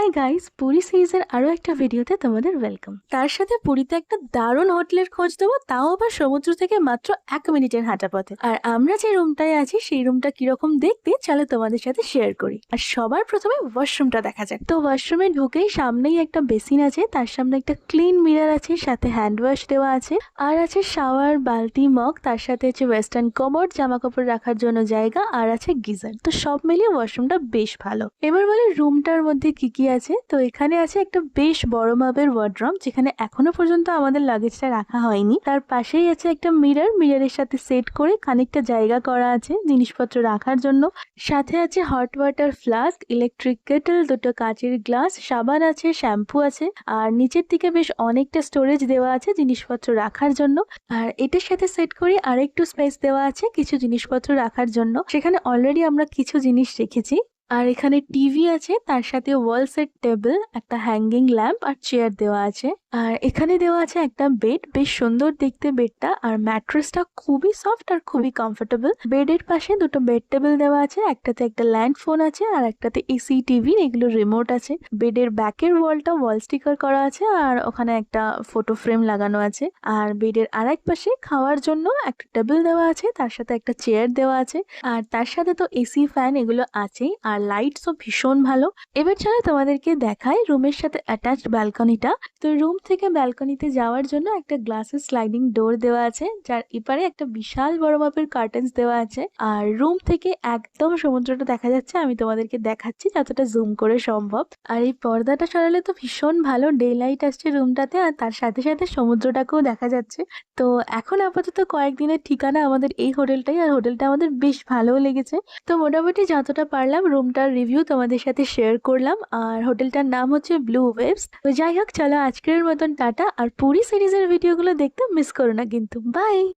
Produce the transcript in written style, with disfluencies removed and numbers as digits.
Hi guys, Puri সিরিজের আরো একটা ভিডিওতে তোমাদের ওয়েলকাম। তার সাথে পুরীতে একটা দারুণ হোটেলের খোঁজ দেবো, তাও আবার সমুদ্র থেকে মাত্র 1 মিনিটের হাঁটা পথে। আর আমরা যে রুমটায় আছি সেই রুমটা কিরকম দেখতে চলো তোমাদের সাথে শেয়ার করি। আর সবার প্রথমে ওয়াশরুমটা দেখা যাক। তো ওয়াশরুমে ঢুকেই সামনেই একটা বেসিন আছে, তার সামনে একটা ক্লিন মিরর আছে, সাথে হ্যান্ড ওয়াশ দেওয়া আছে, আর আছে শাওয়ার, বালতি, মগ, তার সাথে আছে ওয়েস্টার্ন কমোড, জামা কাপড় রাখার জন্য জায়গা, আর আছে গিজার। তো সব মিলিয়ে ওয়াশরুমটা বেশ ভালো। এবার বলে রুমটার মধ্যে কি কি আছে। তো এখানে আছে একটা বেশ বড় মাপের ওয়ার্ডরোব, যেখানে এখনো পর্যন্ত আমাদের লাগেজটা রাখা হয়নি। তার পাশেই আছে একটা মিরর, মিররের সাথে সেট করে খানিকটা জায়গা করা আছে জিনিসপত্র রাখার জন্য। সাথে আছে hot water flask, electric Kettle, দুটো কাচের গ্লাস, সাবান আছে, শ্যাম্পু আছে, আর নিচের দিকে বেশ অনেকটা স্টোরেজ দেওয়া আছে জিনিসপত্র রাখার জন্য। আর এটার সাথে সেট করে আরেকটু স্পেস দেওয়া আছে কিছু জিনিসপত্র রাখার জন্য, সেখানে অলরেডি আমরা কিছু জিনিস রেখেছি। আর এখানে টিভি আছে, তার সাথে ওয়াল সেট টেবিল, একটা হ্যাঙ্গিং ল্যাম্প আর চেয়ার দেওয়া আছে। আর এখানে দেওয়া আছে একটা বেড, বেশ সুন্দর দেখতে বেডটা, আর ম্যাট্রেসটা খুবই সফট আর খুবই কমফোর্টেবল। বেডের পাশে দুটো বেড টেবিল দেওয়া আছে, একটাতে একটা ল্যান্ড ফোন আছে আর একটাতে এসি, টিভি, এগুলো রিমোট আছে। বেডের ব্যাকের ওয়ালটা ওয়াল স্টিকার করা আছে, আর ওখানে একটা ফটো ফ্রেম লাগানো আছে। আর বেডের আরেক পাশে খাওয়ার জন্য একটা টেবিল দেওয়া আছে, তার সাথে একটা চেয়ার দেওয়া আছে, আর তার সাথে তো এসি, ফ্যান এগুলো আছেই, আর লাইটসও ভীষণ ভালো। এবার চলো তোমাদেরকে দেখাই রুমের সাথে অ্যাটাচড ব্যালকনিটা। তো রুম থেকে ব্যালকনিতে যাওয়ার জন্য একটা গ্লাসের স্লাইডিং ডোর দেওয়া আছে, যার এপারে একটা বিশাল বড় মাপের কার্টেন্স দেওয়া আছে। আর রুম থেকে একদম সমুদ্রটা দেখা যাচ্ছে, আমি তোমাদেরকে দেখাচ্ছি যতটা জুম করে সম্ভব। আর এই পর্দাটা সরালে তো ভীষণ ভালো ডে লাইট আসছে রুমটাতে, আর তার সাথে সাথে সমুদ্রটাকেও দেখা যাচ্ছে। তো এখন আপাতত কয়েকদিনের ঠিকানা আমাদের এই হোটেলটাই, আর হোটেলটা আমাদের বেশ ভালোও লেগেছে। তো মোটামুটি যতটা পারলাম রুমটার রিভিউ তোমাদের সাথে শেয়ার করলাম। আর হোটেলটার নাম হচ্ছে ব্লু ওয়েভস। তো যাই হোক, চলো আজকের মতন টাটা। আর পুরী সিরিজের ভিডিওগুলো দেখতে মিস করো না কিন্তু। বাই।